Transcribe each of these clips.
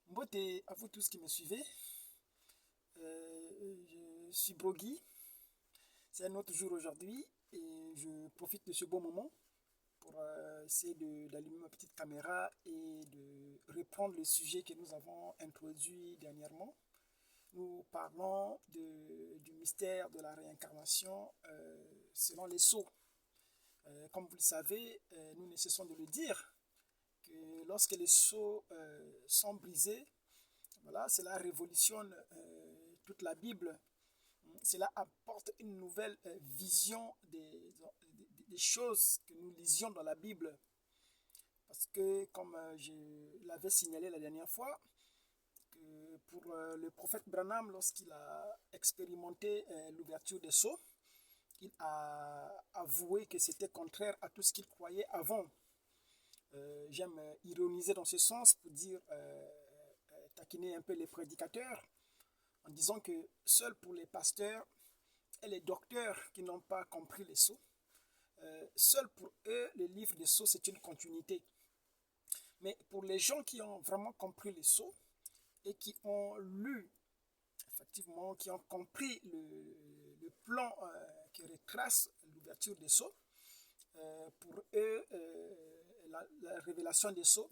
Beauté à vous tous qui me suivez. Je suis Brogui. C'est un autre jour aujourd'hui et je profite de ce beau moment pour essayer d'allumer ma petite caméra et de reprendre le sujet que nous avons introduit dernièrement. Nous parlons du mystère de la réincarnation selon les sceaux. Comme vous le savez, nous ne cessons de le dire que lorsque les sceaux sont brisés, voilà, cela révolutionne toute la Bible. Cela apporte une nouvelle vision des choses que nous lisions dans la Bible. Parce que, comme je l'avais signalé la dernière fois, que pour le prophète Branham, lorsqu'il a expérimenté l'ouverture des sceaux, il a avoué que c'était contraire à tout ce qu'il croyait avant. J'aime ironiser dans ce sens pour dire, taquiner un peu les prédicateurs, en disant que seul pour les pasteurs et les docteurs qui n'ont pas compris les sceaux, seul pour eux, le livre des sceaux, c'est une continuité. Mais pour les gens qui ont vraiment compris les sceaux et qui ont lu, effectivement, qui ont compris le plan qui retrace l'ouverture des sceaux, pour eux, la révélation des sceaux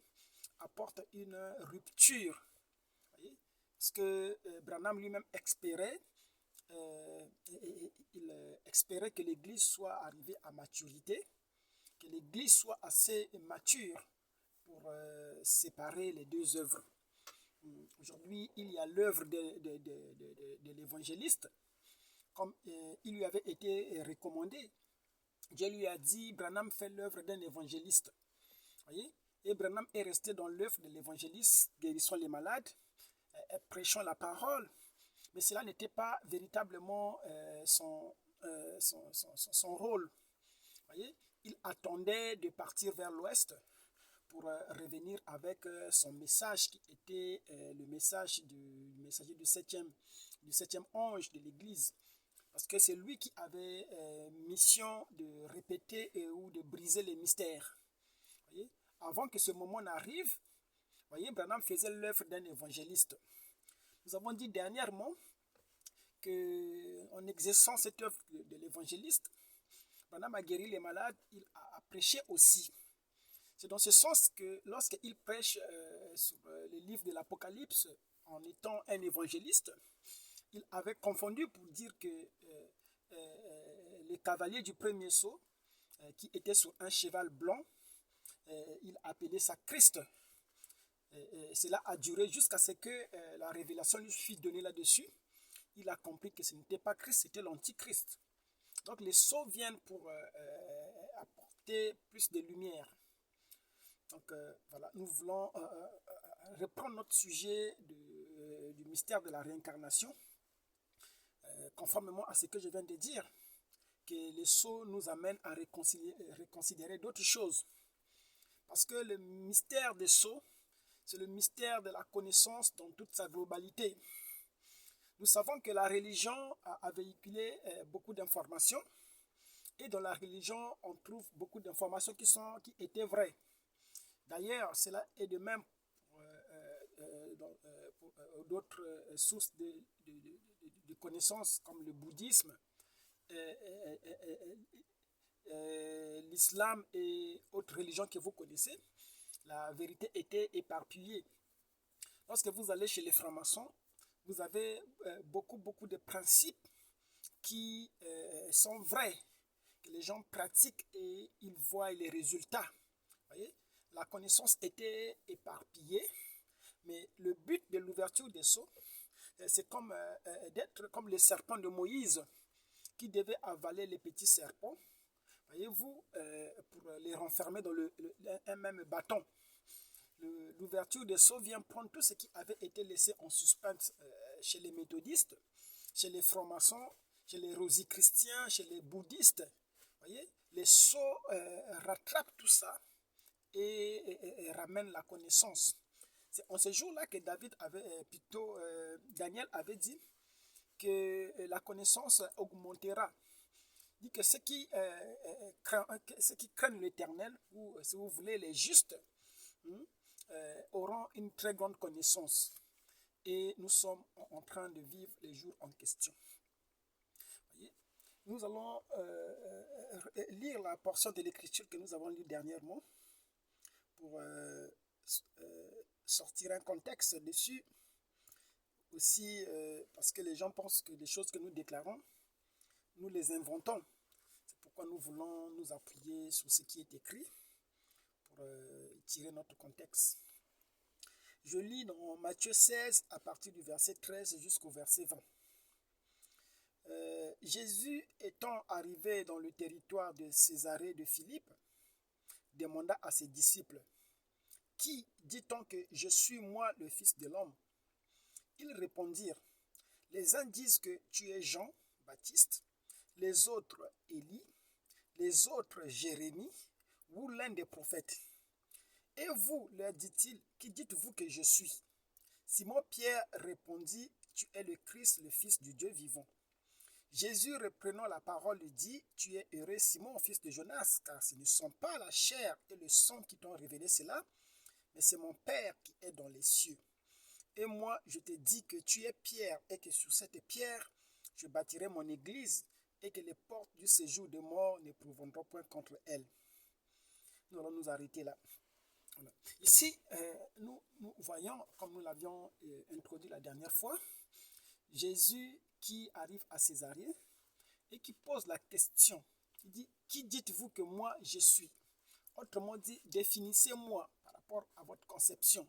apporte une rupture. Voyez, parce que Branham lui-même espérait, il espérait que l'Église soit arrivée à maturité, que l'Église soit assez mature pour séparer les deux œuvres. Aujourd'hui, il y a l'œuvre de l'évangéliste, comme il lui avait été recommandé. Dieu lui a dit, Branham fait l'œuvre d'un évangéliste. Voyez? Et Branham est resté dans l'œuvre de l'évangéliste, guérissant les malades, prêchant la parole. Mais cela n'était pas véritablement son rôle. Voyez? Il attendait de partir vers l'ouest pour revenir avec son message qui était le message du messager du septième ange de l'Église. Parce que c'est lui qui avait mission de répéter ou de briser les mystères. Voyez? Avant que ce moment n'arrive, voyez, Branham faisait l'œuvre d'un évangéliste. Nous avons dit dernièrement qu'en exerçant cette œuvre de l'évangéliste, Branham a guéri les malades, il a prêché aussi. C'est dans ce sens que lorsqu'il prêche sur les livres de l'Apocalypse en étant un évangéliste, il avait confondu pour dire que les cavaliers du premier sceau, qui étaient sur un cheval blanc, il appelait ça Christ. Cela a duré jusqu'à ce que la révélation lui fut donnée là-dessus. Il a compris que ce n'était pas Christ, c'était l'antichrist. Donc les sceaux viennent pour apporter plus de lumière. Donc voilà, nous voulons reprendre notre sujet du mystère de la réincarnation, conformément à ce que je viens de dire, que les sceaux nous amènent à reconsidérer d'autres choses. Parce que le mystère des sceaux, c'est le mystère de la connaissance dans toute sa globalité. Nous savons que la religion a véhiculé beaucoup d'informations, et dans la religion, on trouve beaucoup d'informations qui étaient vraies. D'ailleurs, cela est de même pour d'autres sources de connaissances comme le bouddhisme, l'islam et autres religions que vous connaissez. La vérité était éparpillée. Lorsque vous allez chez les francs-maçons, vous avez beaucoup de principes qui sont vrais, que les gens pratiquent et ils voient les résultats. Voyez? La connaissance était éparpillée, mais le but de l'ouverture des sceaux, c'est comme d'être comme les serpents de Moïse qui devaient avaler les petits serpents, voyez-vous, pour les renfermer dans un même bâton. L'ouverture des sceaux vient prendre tout ce qui avait été laissé en suspens chez les méthodistes, chez les francs-maçons, chez les rosicruciens, chez les bouddhistes. Voyez, les sceaux rattrapent tout ça et ramènent la connaissance. C'est en ce jour-là que Daniel avait dit que la connaissance augmentera. Il dit que ceux qui craignent l'Éternel, ou si vous voulez les justes, auront une très grande connaissance. Et nous sommes en train de vivre les jours en question. Voyez, nous allons lire la portion de l'écriture que nous avons lue dernièrement pour sortir un contexte dessus. Aussi, parce que les gens pensent que les choses que nous déclarons, nous les inventons. C'est pourquoi nous voulons nous appuyer sur ce qui est écrit pour tirer notre contexte. Je lis dans Matthieu 16 à partir du verset 13 jusqu'au verset 20. Jésus étant arrivé dans le territoire de Césarée de Philippe, demanda à ses disciples, « Qui dit-on que je suis moi le Fils de l'homme ?» Ils répondirent, « Les uns disent que tu es Jean Baptiste, les autres Élie, les autres Jérémie ou l'un des prophètes. Et vous, leur dit-il, qui dites-vous que je suis ? Simon-Pierre répondit, tu es le Christ, le Fils du Dieu vivant. Jésus, reprenant la parole, lui dit, tu es heureux, Simon, fils de Jonas, car ce ne sont pas la chair et le sang qui t'ont révélé cela, mais c'est mon Père qui est dans les cieux. Et moi, je te dis que tu es Pierre, et que sur cette pierre, je bâtirai mon église, et que les portes du séjour de mort ne prévaudront point contre elle. Nous allons nous arrêter là. Voilà. Ici, nous voyons, comme nous l'avions introduit la dernière fois, Jésus qui arrive à Césarée et qui pose la question. Il dit, qui dites-vous que moi je suis? Autrement dit, définissez-moi par rapport à votre conception.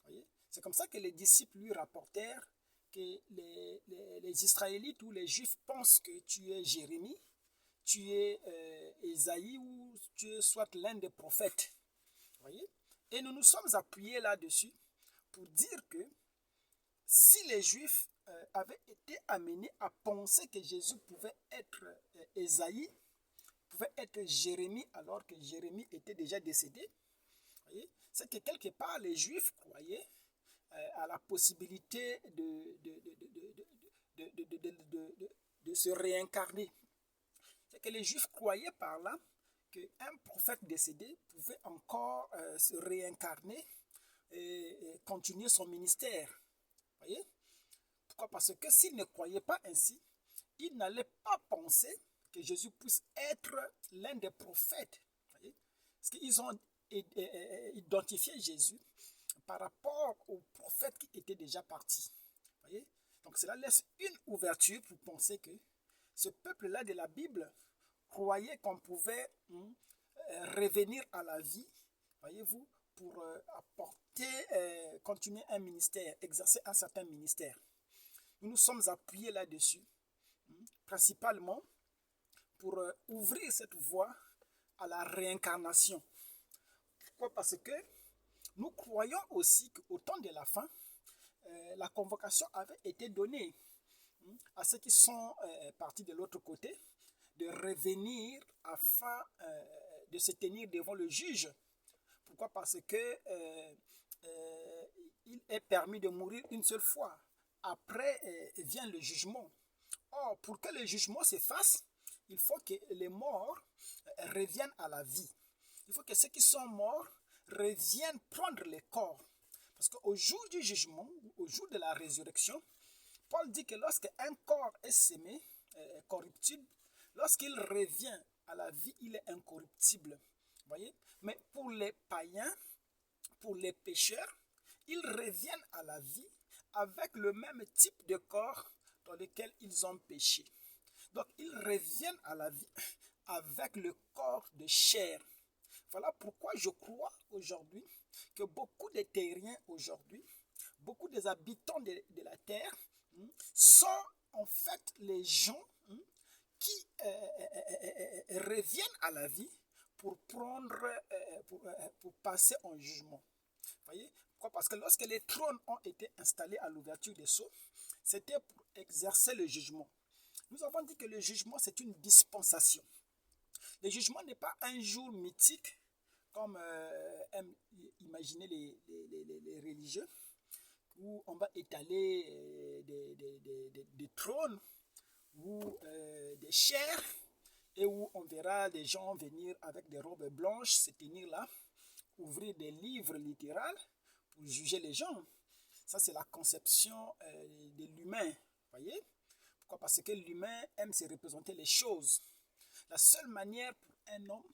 Voyez? C'est comme ça que les disciples lui rapportèrent que les Israélites ou les Juifs pensent que tu es Jérémie, tu es Ésaïe ou tu es soit l'un des prophètes. Voyez? Et nous nous sommes appuyés là-dessus pour dire que si les Juifs avaient été amenés à penser que Jésus pouvait être Ésaïe, pouvait être Jérémie alors que Jérémie était déjà décédé, voyez, c'est que quelque part les Juifs croyaient à la possibilité de se réincarner. C'est que les Juifs croyaient par là qu'un prophète décédé pouvait encore se réincarner et continuer son ministère. Voyez? Pourquoi? Parce que s'ils ne croyaient pas ainsi, ils n'allaient pas penser que Jésus puisse être l'un des prophètes. Voyez? Parce qu'ils ont identifié Jésus par rapport aux prophètes qui étaient déjà partis. Voyez? Donc cela laisse une ouverture pour penser que ce peuple-là de la Bible croyait qu'on pouvait revenir à la vie, voyez-vous, pour apporter, continuer un ministère, exercer un certain ministère. Nous nous sommes appuyés là-dessus, principalement pour ouvrir cette voie à la réincarnation. Pourquoi? Parce que nous croyons aussi qu'au temps de la fin, la convocation avait été donnée à ceux qui sont partis de l'autre côté, de revenir afin de se tenir devant le juge. Pourquoi? Parce que il est permis de mourir une seule fois. Après vient le jugement. Or, pour que le jugement se fasse, il faut que les morts reviennent à la vie. Il faut que ceux qui sont morts reviennent prendre les corps. Parce qu'au jour du jugement, au jour de la résurrection, Paul dit que lorsqu'un corps est sémé, corruptible, lorsqu'il revient à la vie, il est incorruptible. Voyez? Mais pour les païens, pour les pécheurs, ils reviennent à la vie avec le même type de corps dans lequel ils ont péché. Donc, ils reviennent à la vie avec le corps de chair. Voilà pourquoi je crois aujourd'hui que beaucoup de terriens aujourd'hui, beaucoup des habitants de la terre sont en fait les gens qui reviennent à la vie pour passer en jugement. Voyez? Pourquoi? Parce que lorsque les trônes ont été installés à l'ouverture des sceaux, c'était pour exercer le jugement. Nous avons dit que le jugement, c'est une dispensation. Le jugement n'est pas un jour mythique, comme imaginer les religieux, où on va étaler des trônes ou des chairs, et où on verra des gens venir avec des robes blanches se tenir là, ouvrir des livres littéraux pour juger les gens. Ça, c'est la conception de l'humain. Voyez? Pourquoi? Parce que l'humain aime se représenter les choses. La seule manière pour un homme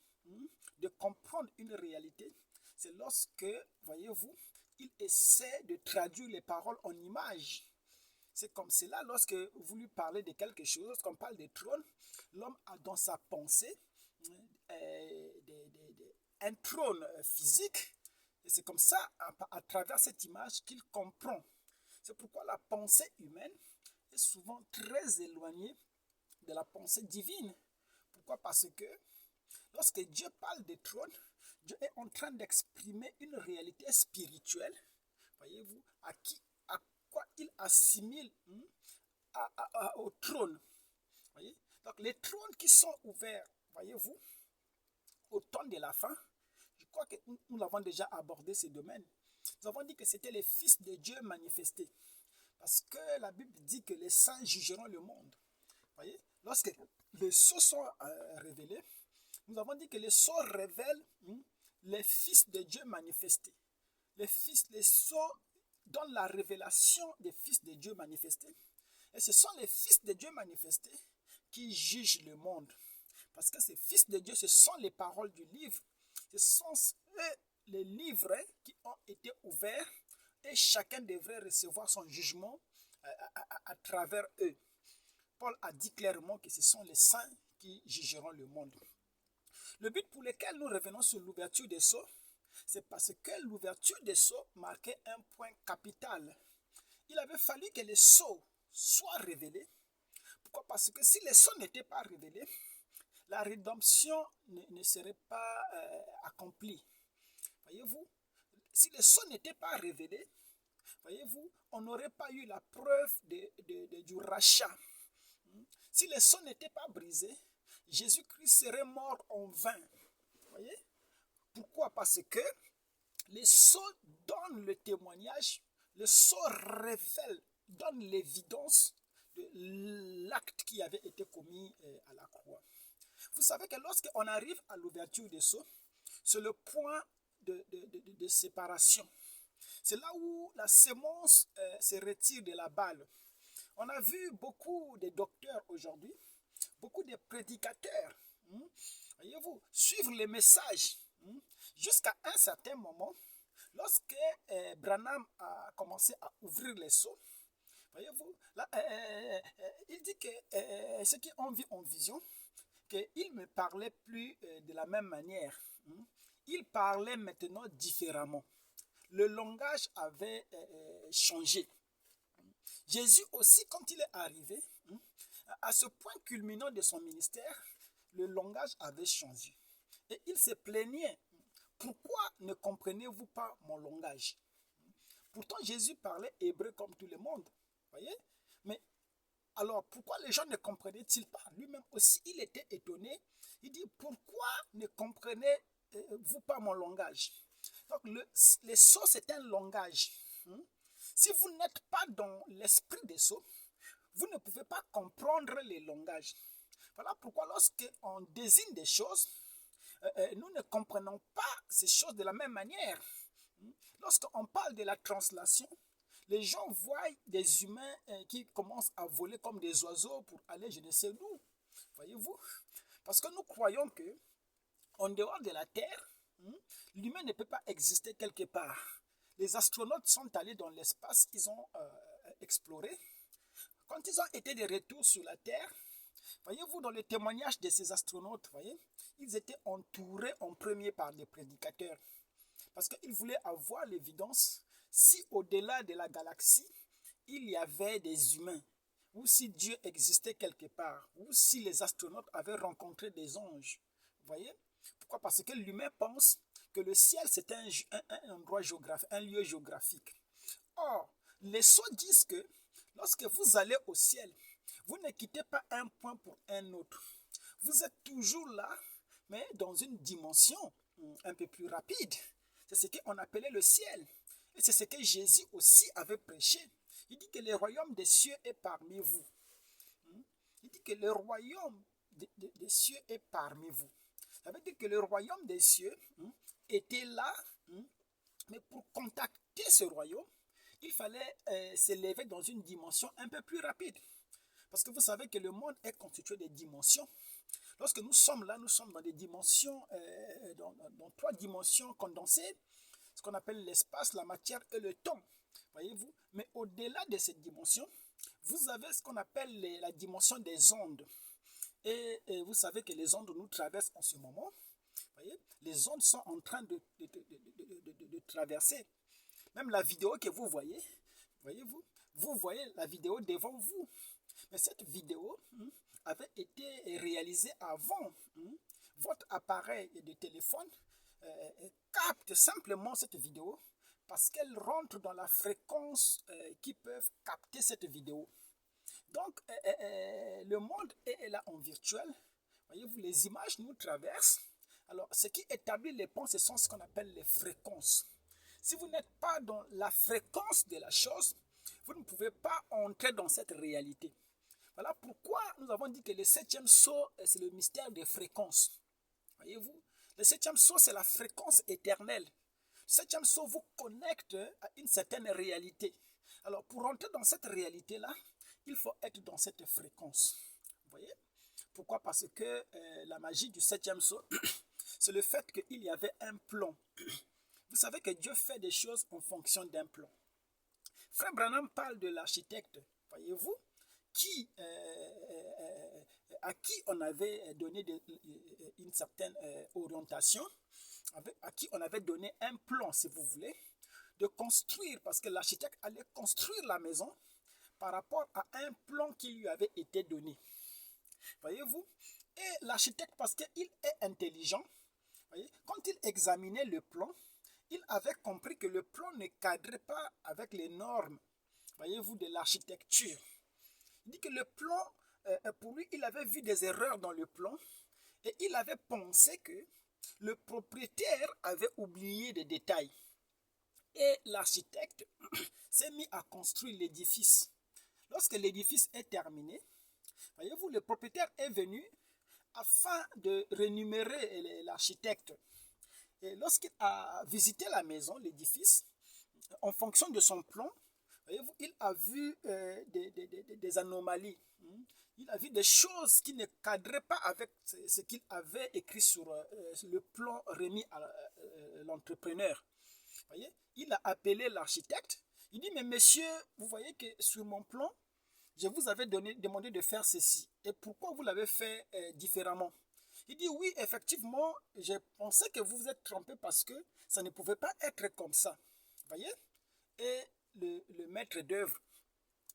de comprendre une réalité, c'est lorsque, voyez-vous, il essaie de traduire les paroles en images. C'est comme cela, lorsque vous lui parlez de quelque chose, lorsqu'on parle des trônes, l'homme a dans sa pensée un trône physique, et c'est comme ça, à travers cette image, qu'il comprend. C'est pourquoi la pensée humaine est souvent très éloignée de la pensée divine. Pourquoi? Parce que lorsque Dieu parle des trônes, Dieu est en train d'exprimer une réalité spirituelle, voyez-vous, à quoi il assimile au trône. Voyez? Donc les trônes qui sont ouverts, voyez-vous, au temps de la fin, je crois que nous l'avons déjà abordé ce domaine. Nous avons dit que c'était les fils de Dieu manifestés. Parce que la Bible dit que les saints jugeront le monde. Voyez? Lorsque les sceaux sont révélés, nous avons dit que les sceaux révèlent les fils de Dieu manifestés. Les sceaux donnent la révélation des fils de Dieu manifestés. Et ce sont les fils de Dieu manifestés qui jugent le monde. Parce que ces fils de Dieu, ce sont les paroles du livre. Ce sont les livres qui ont été ouverts et chacun devrait recevoir son jugement à travers eux. Paul a dit clairement que ce sont les saints qui jugeront le monde. Le but pour lequel nous revenons sur l'ouverture des sceaux, c'est parce que l'ouverture des sceaux marquait un point capital. Il avait fallu que les sceaux soient révélés. Pourquoi? Parce que si les sceaux n'étaient pas révélés, la rédemption ne serait pas accomplie. Voyez-vous, si les sceaux n'étaient pas révélés, voyez-vous, on n'aurait pas eu la preuve du rachat. Si les sceaux n'étaient pas brisés, Jésus-Christ serait mort en vain. Voyez? Pourquoi? Parce que les sceaux donnent le témoignage, les sceaux révèlent, donnent l'évidence de l'acte qui avait été commis à la croix. Vous savez que lorsqu'on arrive à l'ouverture des sceaux, c'est le point de séparation. C'est là où la sémence se retire de la balle. On a vu beaucoup de docteurs aujourd'hui, beaucoup de prédicateurs, voyez-vous, suivre les messages jusqu'à un certain moment. Lorsque Branham a commencé à ouvrir les sceaux, voyez-vous, là, il dit que ceux qui ont vu en vision, qu'il ne parlait plus de la même manière. Il parlait maintenant différemment. Le langage avait changé. Jésus aussi, quand il est arrivé, à ce point culminant de son ministère, le langage avait changé. Et il se plaignait. Pourquoi ne comprenez-vous pas mon langage? Pourtant, Jésus parlait hébreu comme tout le monde. Voyez? Mais alors, pourquoi les gens ne comprenaient-ils pas? Lui-même aussi, il était étonné. Il dit, pourquoi ne comprenez-vous pas mon langage? Donc, les sceaux, c'est un langage. Si vous n'êtes pas dans l'esprit des sceaux, vous ne pouvez pas comprendre les langages. Voilà pourquoi lorsqu'on désigne des choses, nous ne comprenons pas ces choses de la même manière. Lorsqu'on parle de la translation, les gens voient des humains qui commencent à voler comme des oiseaux pour aller je ne sais où. Voyez-vous? Parce que nous croyons que en dehors de la Terre, l'humain ne peut pas exister quelque part. Les astronautes sont allés dans l'espace, ils ont exploré. Quand ils ont été de retour sur la Terre, voyez-vous, dans le témoignage de ces astronautes, voyez, ils étaient entourés en premier par des prédicateurs. Parce qu'ils voulaient avoir l'évidence si au-delà de la galaxie, il y avait des humains, ou si Dieu existait quelque part, ou si les astronautes avaient rencontré des anges. Vous voyez? Pourquoi? Parce que l'humain pense que le ciel, c'est un endroit géographique, un lieu géographique. Or, les sceaux disent que lorsque vous allez au ciel, vous ne quittez pas un point pour un autre. Vous êtes toujours là, mais dans une dimension un peu plus rapide. C'est ce qu'on appelait le ciel. Et c'est ce que Jésus aussi avait prêché. Il dit que le royaume des cieux est parmi vous. Il dit que le royaume des cieux est parmi vous. Ça veut dire que le royaume des cieux était là, Mais pour contacter ce royaume, il fallait s'élever dans une dimension un peu plus rapide. Parce que vous savez que le monde est constitué de dimensions. Lorsque nous sommes là, nous sommes dans des dimensions, dans 3 dimensions condensées, ce qu'on appelle l'espace, la matière et le temps. Voyez-vous? Mais au-delà de cette dimension, vous avez ce qu'on appelle la dimension des ondes. Et vous savez que les ondes nous traversent en ce moment. Voyez? Les ondes sont en train de traverser. Même la vidéo que vous voyez, voyez-vous, vous voyez la vidéo devant vous. Mais cette vidéo avait été réalisée avant. Votre appareil de téléphone capte simplement cette vidéo parce qu'elle rentre dans la fréquence qui peuvent capter cette vidéo. Donc, le monde est là en virtuel. Voyez-vous, les images nous traversent. Alors, ce qui établit les ponts, ce sont ce qu'on appelle les fréquences. Si vous n'êtes pas dans la fréquence de la chose, vous ne pouvez pas entrer dans cette réalité. Voilà pourquoi nous avons dit que le 7e sceau, c'est le mystère des fréquences. Voyez-vous, le 7e sceau, c'est la fréquence éternelle. Le 7e sceau vous connecte à une certaine réalité. Alors, pour entrer dans cette réalité-là, il faut être dans cette fréquence. Vous voyez? Pourquoi? Parce que la magie du 7e sceau, c'est le fait qu'il y avait un plan. Vous savez que Dieu fait des choses en fonction d'un plan. Frère Branham parle de l'architecte, voyez-vous, à qui on avait donné une certaine orientation, à qui on avait donné un plan, si vous voulez, de construire, parce que l'architecte allait construire la maison par rapport à un plan qui lui avait été donné. Voyez-vous? Et l'architecte, parce qu'il est intelligent, voyez, quand il examinait le plan, il avait compris que le plan ne cadrait pas avec les normes, voyez-vous, de l'architecture. Il dit que le plan, pour lui, il avait vu des erreurs dans le plan et il avait pensé que le propriétaire avait oublié des détails. Et l'architecte s'est mis à construire l'édifice. Lorsque l'édifice est terminé, voyez-vous, le propriétaire est venu afin de rémunérer l'architecte. Et lorsqu'il a visité la maison, l'édifice, en fonction de son plan, voyez-vous, il a vu des anomalies. Il a vu des choses qui ne cadraient pas avec ce qu'il avait écrit sur le plan remis à l'entrepreneur. Voyez, il a appelé l'architecte. Il dit, mais monsieur, vous voyez que sur mon plan, je vous avais demandé de faire ceci. Et pourquoi vous l'avez fait différemment? Il dit, oui, effectivement, j'ai pensé que vous vous êtes trompé parce que ça ne pouvait pas être comme ça. Voyez? Et le maître d'œuvre,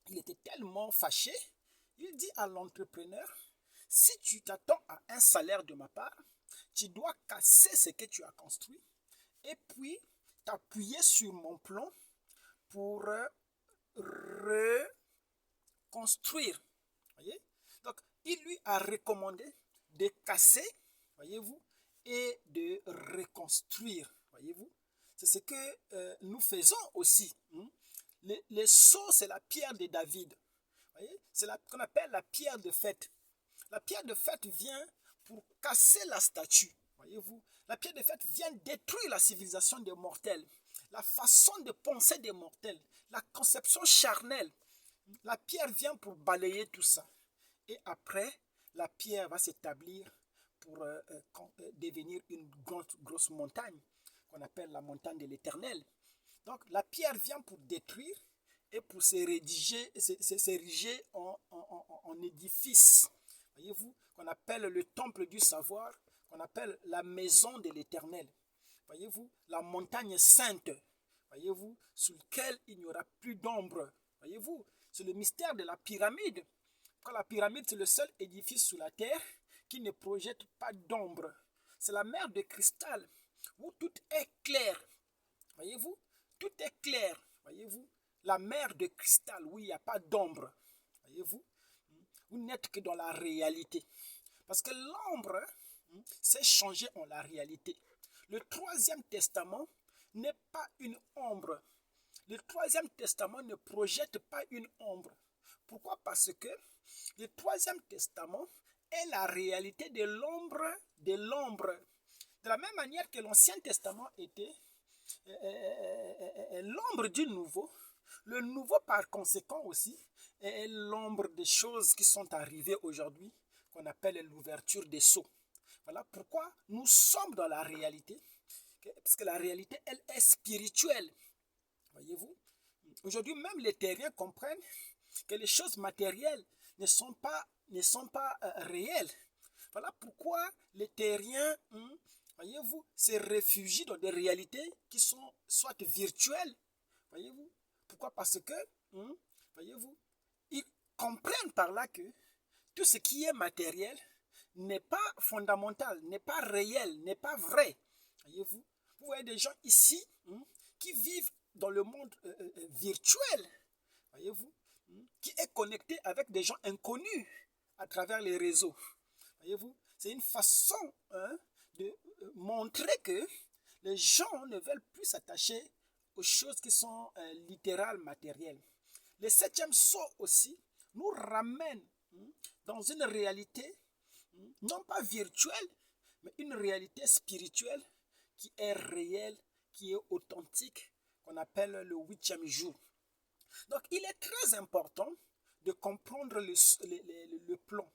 il était tellement fâché, il dit à l'entrepreneur, si tu t'attends à un salaire de ma part, tu dois casser ce que tu as construit et puis t'appuyer sur mon plan pour reconstruire. Voyez? Donc, il lui a recommandé de casser, voyez-vous, et de reconstruire, voyez-vous. C'est ce que nous faisons aussi. Les sceaux, c'est la pierre de David. C'est ce qu'on appelle la pierre de fête. La pierre de fête vient pour casser la statue. Voyez-vous, la pierre de fête vient détruire la civilisation des mortels, la façon de penser des mortels, la conception charnelle. La pierre vient pour balayer tout ça. Et après, la pierre va s'établir pour devenir une grosse montagne qu'on appelle la montagne de l'Éternel. Donc la pierre vient pour détruire et pour s'ériger en édifice. Voyez-vous, qu'on appelle le temple du savoir, qu'on appelle la maison de l'Éternel. Voyez-vous, la montagne sainte. Voyez-vous, sur laquelle il n'y aura plus d'ombre. Voyez-vous, c'est le mystère de la pyramide. Quand la pyramide, c'est le seul édifice sous la terre qui ne projette pas d'ombre. C'est la mer de cristal où tout est clair. Voyez-vous, tout est clair. Voyez-vous, la mer de cristal où il n'y a pas d'ombre. Voyez-vous, vous n'êtes que dans la réalité. Parce que l'ombre s'est changée en la réalité. Le 3e testament n'est pas une ombre. Le 3e testament ne projette pas une ombre. Pourquoi? Parce que le 3e testament est la réalité de l'ombre de l'ombre. De la même manière que l'Ancien Testament était est l'ombre du nouveau. Le nouveau, par conséquent aussi, est l'ombre des choses qui sont arrivées aujourd'hui, qu'on appelle l'ouverture des sceaux. Voilà pourquoi nous sommes dans la réalité, parce que la réalité, elle est spirituelle. Voyez-vous? Aujourd'hui, même les terriens comprennent que les choses matérielles ne sont pas réelles. Voilà pourquoi les terriens, voyez-vous, se réfugient dans des réalités qui sont soit virtuelles. Voyez-vous? Pourquoi? Parce que, voyez-vous, ils comprennent par là que tout ce qui est matériel n'est pas fondamental, n'est pas réel, n'est pas vrai. Voyez-vous? Vous voyez des gens ici qui vivent dans le monde virtuel, voyez-vous, qui est connecté avec des gens inconnus à travers les réseaux. Voyez-vous, c'est une façon de montrer que les gens ne veulent plus s'attacher aux choses qui sont littérales, matérielles. Le septième sceau aussi nous ramène dans une réalité non pas virtuelle, mais une réalité spirituelle qui est réelle, qui est authentique, qu'on appelle le 8e jour. Donc, il est très important de comprendre le plan.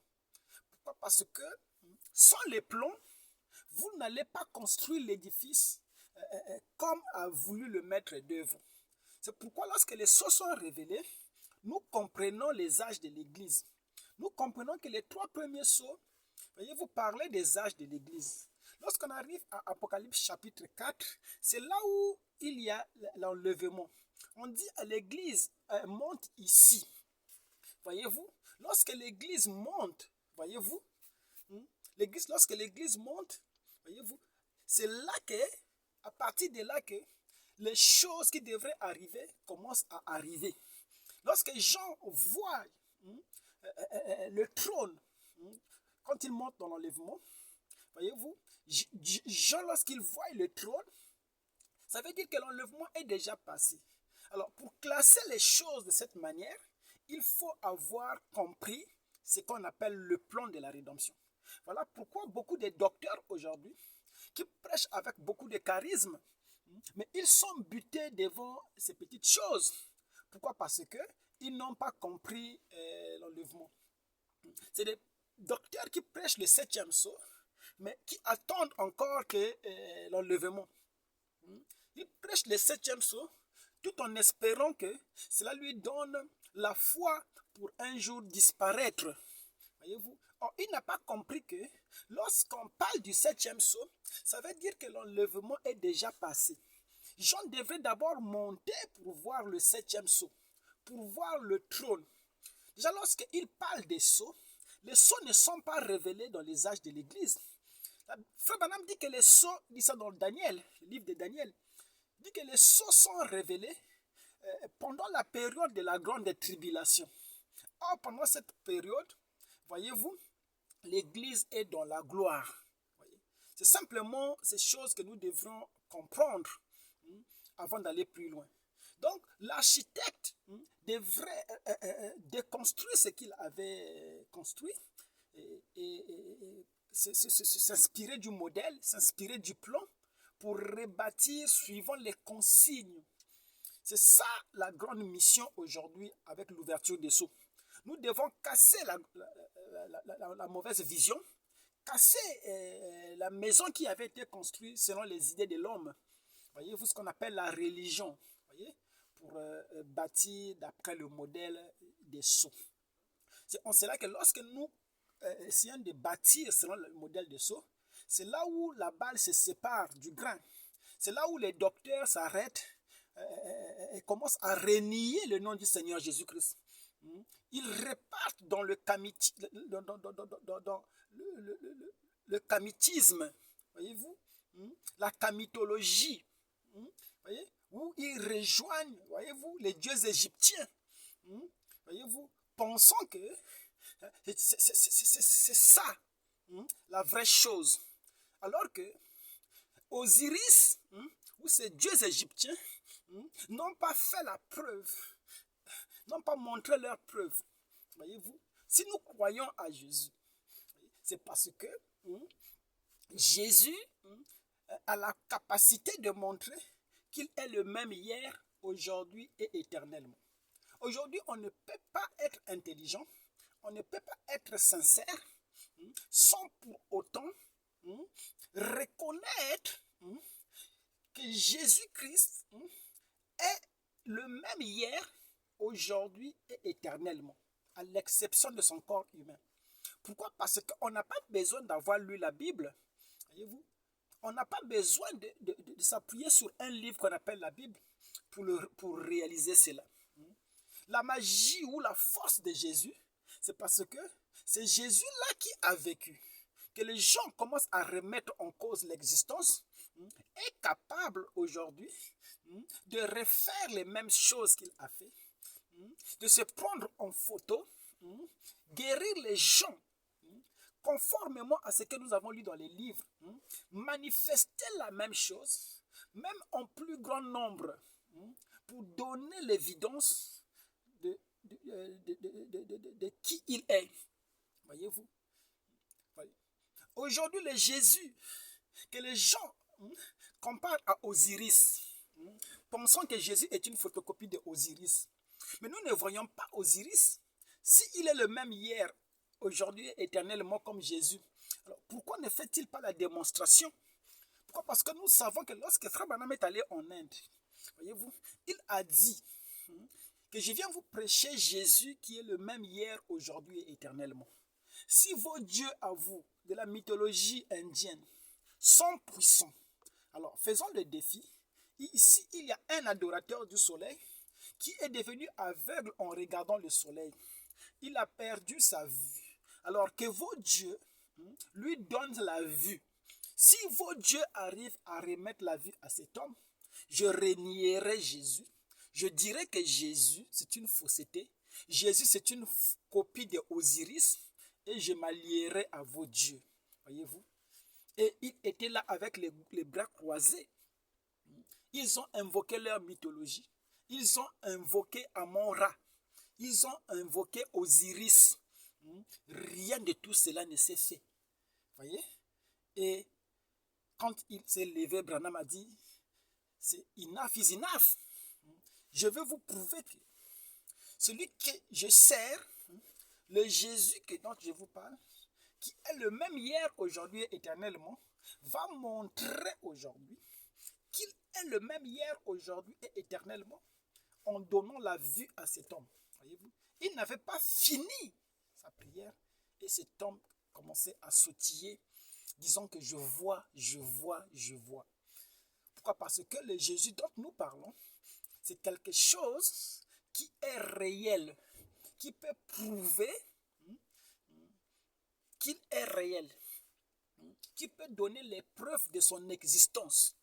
Pourquoi? Parce que sans les plans, vous n'allez pas construire l'édifice comme a voulu le maître d'œuvre. C'est pourquoi lorsque les sceaux sont révélés, nous comprenons les âges de l'Église. Nous comprenons que les 3 premiers sceaux, voyez-vous, parler des âges de l'Église. Lorsqu'on arrive à Apocalypse chapitre 4, c'est là où il y a l'enlèvement. On dit à l'Église, monte ici. Voyez-vous, lorsque l'Église monte, voyez-vous, lorsque l'Église monte, voyez-vous, c'est là que, à partir de là que les choses qui devraient arriver commencent à arriver. Lorsque Jean voit le trône, quand il monte dans l'enlèvement, voyez-vous, Jean, lorsqu'il voit le trône, ça veut dire que l'enlèvement est déjà passé. Alors, pour classer les choses de cette manière, il faut avoir compris ce qu'on appelle le plan de la rédemption. Voilà pourquoi beaucoup de docteurs aujourd'hui, qui prêchent avec beaucoup de charisme, mais ils sont butés devant ces petites choses. Pourquoi? Parce qu'ils n'ont pas compris l'enlèvement. C'est des docteurs qui prêchent le 7e sceau, mais qui attendent encore que l'enlèvement. Il prêche le 7e sceau tout en espérant que cela lui donne la foi pour un jour disparaître. Voyez-vous? Or, il n'a pas compris que lorsqu'on parle du 7e sceau, ça veut dire que l'enlèvement est déjà passé. Jean devrait d'abord monter pour voir le 7e sceau, pour voir le trône. Déjà, lorsqu'il parle des sceaux, les sceaux ne sont pas révélés dans les âges de l'Église. Frère Branham dit que les sceaux, dit ça dans Daniel, le livre de Daniel, dit que les sceaux sont révélés pendant la période de la grande tribulation. Or, pendant cette période, voyez-vous, l'Église est dans la gloire. C'est simplement ces choses que nous devrons comprendre avant d'aller plus loin. Donc, l'architecte devrait déconstruire ce qu'il avait construit et s'inspirer du modèle, s'inspirer du plan pour rebâtir suivant les consignes. C'est ça la grande mission aujourd'hui avec l'ouverture des sceaux. Nous devons casser la mauvaise vision, casser la maison qui avait été construite selon les idées de l'homme. Voyez-vous ce qu'on appelle la religion, voyez, pour bâtir d'après le modèle des sceaux. C'est en cela que lorsque nous essayons de bâtir selon le modèle des sceaux, c'est là où la balle se sépare du grain. C'est là où les docteurs s'arrêtent et commencent à renier le nom du Seigneur Jésus-Christ. Ils repartent dans le kamitisme, voyez-vous, la kamitologie, voyez, où ils rejoignent, voyez-vous, les dieux égyptiens, voyez-vous, pensant que c'est ça la vraie chose. Alors que Osiris, ou ces dieux égyptiens, n'ont pas fait la preuve, n'ont pas montré leur preuve. Voyez-vous, si nous croyons à Jésus, c'est parce que Jésus a la capacité de montrer qu'il est le même hier, aujourd'hui et éternellement. Aujourd'hui, on ne peut pas être intelligent, on ne peut pas être sincère sans pour autant reconnaître que Jésus-Christ est le même hier, aujourd'hui et éternellement, à l'exception de son corps humain. Pourquoi? Parce qu'on n'a pas besoin d'avoir lu la Bible, voyez-vous. On n'a pas besoin de s'appuyer sur un livre qu'on appelle la Bible pour réaliser cela. La magie ou la force de Jésus, c'est parce que c'est Jésus-là qui a vécu, que les gens commencent à remettre en cause l'existence, est capable aujourd'hui de refaire les mêmes choses qu'il a fait, de se prendre en photo, guérir les gens, conformément à ce que nous avons lu dans les livres, manifester la même chose, même en plus grand nombre, pour donner l'évidence de qui il est. Voyez-vous? Aujourd'hui, le Jésus que les gens comparent à Osiris, pensant que Jésus est une photocopie de Osiris. Mais nous ne voyons pas Osiris. S'il est le même hier, aujourd'hui, éternellement comme Jésus, alors pourquoi ne fait-il pas la démonstration? Pourquoi? Parce que nous savons que lorsque Frère Branham est allé en Inde, voyez-vous, il a dit que je viens vous prêcher Jésus qui est le même hier, aujourd'hui et éternellement. Si vos dieux à vous, de la mythologie indienne, sont puissants, alors faisons le défi. Ici, il y a un adorateur du soleil qui est devenu aveugle en regardant le soleil. Il a perdu sa vue. Alors que vos dieux lui donnent la vue. Si vos dieux arrivent à remettre la vue à cet homme, je renierai Jésus. Je dirais que Jésus, c'est une fausseté. Jésus, c'est une copie de Osiris. Et je m'allierai à vos dieux. Voyez-vous? Et il était là avec les bras croisés. Ils ont invoqué leur mythologie. Ils ont invoqué Amon-Ra. Ils ont invoqué Osiris. Rien de tout cela ne s'est fait. Voyez? Et quand il s'est levé, Branham a dit, c'est enough is enough. Je veux vous prouver que celui que je sers, le Jésus dont je vous parle, qui est le même hier, aujourd'hui et éternellement, va montrer aujourd'hui qu'il est le même hier, aujourd'hui et éternellement, en donnant la vue à cet homme. Voyez-vous? Il n'avait pas fini sa prière et cet homme commençait à sautiller, disant que je vois, je vois, je vois. Pourquoi? Parce que le Jésus dont nous parlons, c'est quelque chose qui est réel, qui peut prouver qu'il est réel, qui peut donner les preuves de son existence.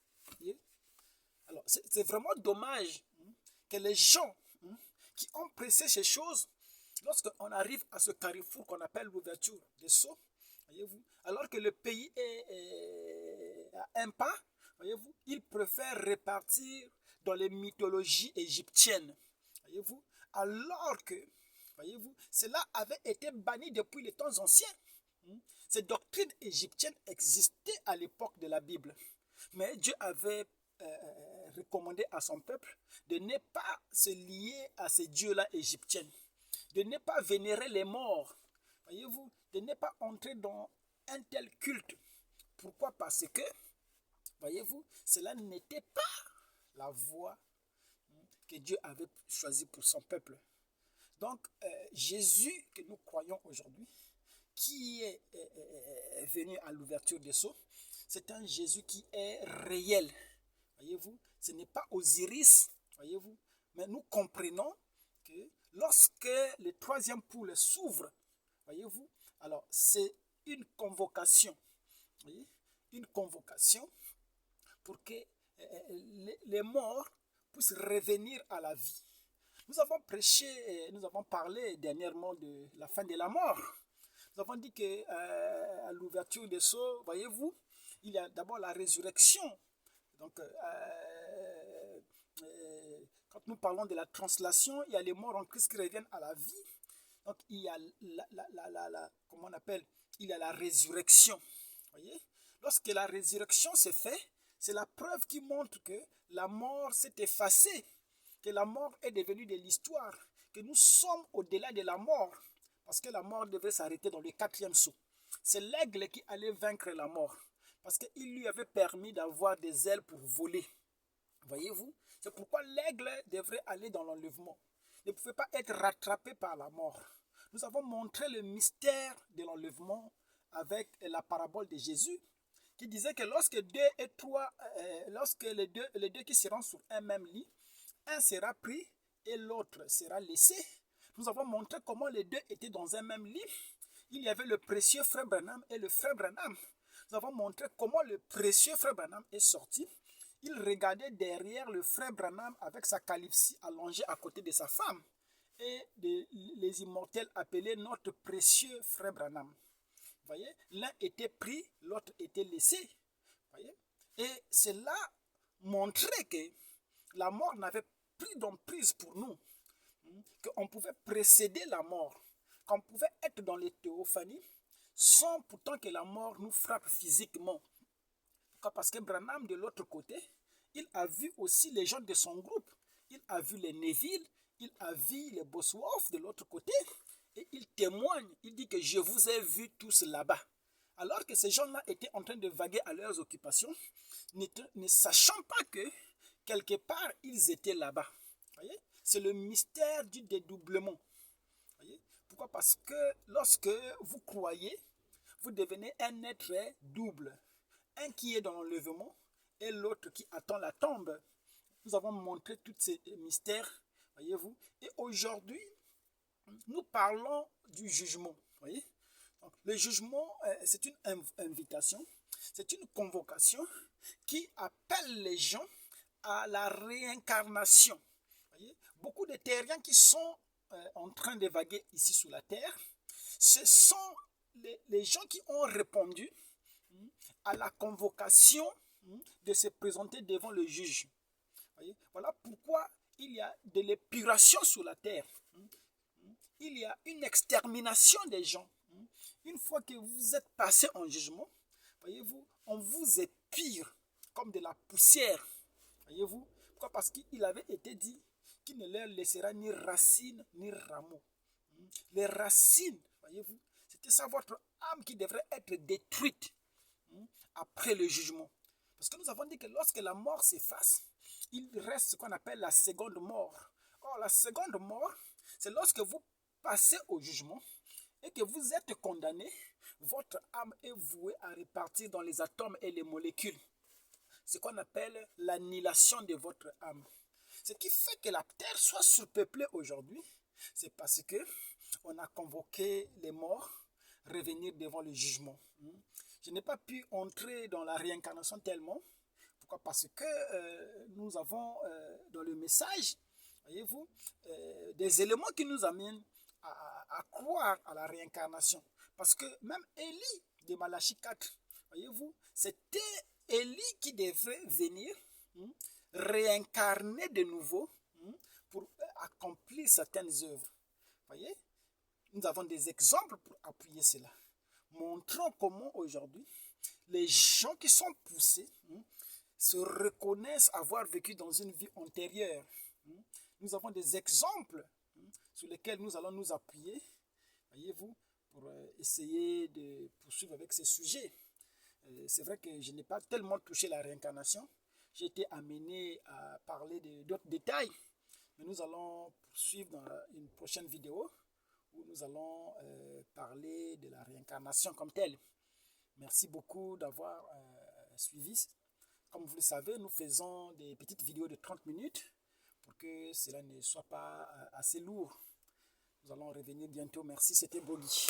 Alors, c'est vraiment dommage que les gens qui ont pressé ces choses, lorsqu'on arrive à ce carrefour qu'on appelle l'ouverture des sceaux, voyez-vous, alors que le pays est à un pas, voyez-vous, ils préfèrent répartir dans les mythologies égyptiennes, voyez-vous, alors que, voyez-vous, cela avait été banni depuis les temps anciens. Ces doctrines égyptiennes existaient à l'époque de la Bible, mais Dieu avait recommandé à son peuple de ne pas se lier à ces dieux-là égyptiens, de ne pas vénérer les morts, voyez-vous, de ne pas entrer dans un tel culte. Pourquoi? Parce que, voyez-vous, cela n'était pas la voie que Dieu avait choisie pour son peuple. Donc, Jésus que nous croyons aujourd'hui, qui est venu à l'ouverture des sceaux, c'est un Jésus qui est réel. Voyez-vous, ce n'est pas Osiris, voyez-vous, mais nous comprenons que lorsque le troisième poule s'ouvre, voyez-vous, alors c'est une convocation, voyez, une convocation pour que les morts puissent revenir à la vie. Nous avons prêché, nous avons parlé dernièrement de la fin de la mort. Nous avons dit qu'à l'ouverture des sceaux, voyez-vous, il y a d'abord la résurrection. Donc, quand nous parlons de la translation, il y a les morts en Christ qui reviennent à la vie. Donc, il y a comment on appelle, il y a la résurrection. Voyez? Lorsque la résurrection se fait, c'est la preuve qui montre que la mort s'est effacée, que la mort est devenue de l'histoire, que nous sommes au-delà de la mort, parce que la mort devait s'arrêter dans le 4e sceau. C'est l'aigle qui allait vaincre la mort, parce qu'il lui avait permis d'avoir des ailes pour voler. Voyez-vous? C'est pourquoi l'aigle devrait aller dans l'enlèvement. Il ne pouvait pas être rattrapé par la mort. Nous avons montré le mystère de l'enlèvement avec la parabole de Jésus, qui disait que lorsque les deux qui seront sur un même lit, un sera pris et l'autre sera laissé. Nous avons montré comment les deux étaient dans un même lit. Il y avait le précieux frère Branham et le frère Branham. Nous avons montré comment le précieux frère Branham est sorti. Il regardait derrière le frère Branham avec sa calipsie allongée à côté de sa femme. Et les immortels appelaient notre précieux frère Branham. Voyez, l'un était pris, l'autre était laissé. Voyez, et cela montrait que la mort n'avait plus d'emprise pour nous, qu'on pouvait précéder la mort, qu'on pouvait être dans les théophanies sans pourtant que la mort nous frappe physiquement. Parce que Branham, de l'autre côté, il a vu aussi les gens de son groupe. Il a vu les Neville, il a vu les Bosworth de l'autre côté. Et il témoigne, il dit que je vous ai vus tous là-bas. Alors que ces gens-là étaient en train de vaguer à leurs occupations, ne sachant pas que quelque part ils étaient là-bas. Voyez, c'est le mystère du dédoublement. Voyez, pourquoi? Parce que lorsque vous croyez, vous devenez un être double. Un qui est dans l'enlèvement et l'autre qui attend la tombe. Nous avons montré tous ces mystères, voyez-vous. Et aujourd'hui, nous parlons du jugement. Voyez? Donc, le jugement, c'est une invitation, c'est une convocation qui appelle les gens à la réincarnation. Voyez? Beaucoup de terriens qui sont en train de vaguer ici sous la terre, ce sont les gens qui ont répondu à la convocation de se présenter devant le juge. Voyez? Voilà pourquoi il y a de l'épuration sur la terre. Il y a une extermination des gens. Une fois que vous êtes passé en jugement, voyez-vous, on vous épire comme de la poussière. Voyez-vous? Pourquoi? Parce qu'il avait été dit qu'il ne leur laissera ni racines ni rameaux. Les racines, voyez-vous, c'était ça votre âme qui devrait être détruite après le jugement. Parce que nous avons dit que lorsque la mort s'efface, il reste ce qu'on appelle la seconde mort. Or, la seconde mort, c'est lorsque vous passez au jugement et que vous êtes condamné, votre âme est vouée à repartir dans les atomes et les molécules. Ce qu'on appelle l'annihilation de votre âme. Ce qui fait que la terre soit surpeuplée aujourd'hui, c'est parce que on a convoqué les morts revenir devant le jugement. Je n'ai pas pu entrer dans la réincarnation tellement. Pourquoi? Parce que nous avons dans le message, voyez-vous, des éléments qui nous amènent à croire à la réincarnation. Parce que même Élie de Malachie 4, voyez-vous, c'était Élie qui devrait venir réincarner de nouveau pour accomplir certaines œuvres. Voyez, nous avons des exemples pour appuyer cela. Montrons comment aujourd'hui les gens qui sont poussés se reconnaissent avoir vécu dans une vie antérieure. Nous avons des exemples sur lesquels nous allons nous appuyer, voyez-vous, pour essayer de poursuivre avec ces sujets. C'est vrai que je n'ai pas tellement touché la réincarnation. J'ai été amené à parler d'autres détails, mais nous allons poursuivre dans une prochaine vidéo où nous allons parler de la réincarnation comme telle. Merci beaucoup d'avoir suivi. Comme vous le savez, nous faisons des petites vidéos de 30 minutes pour que cela ne soit pas assez lourd. Nous allons revenir bientôt. Merci, c'était Bogi.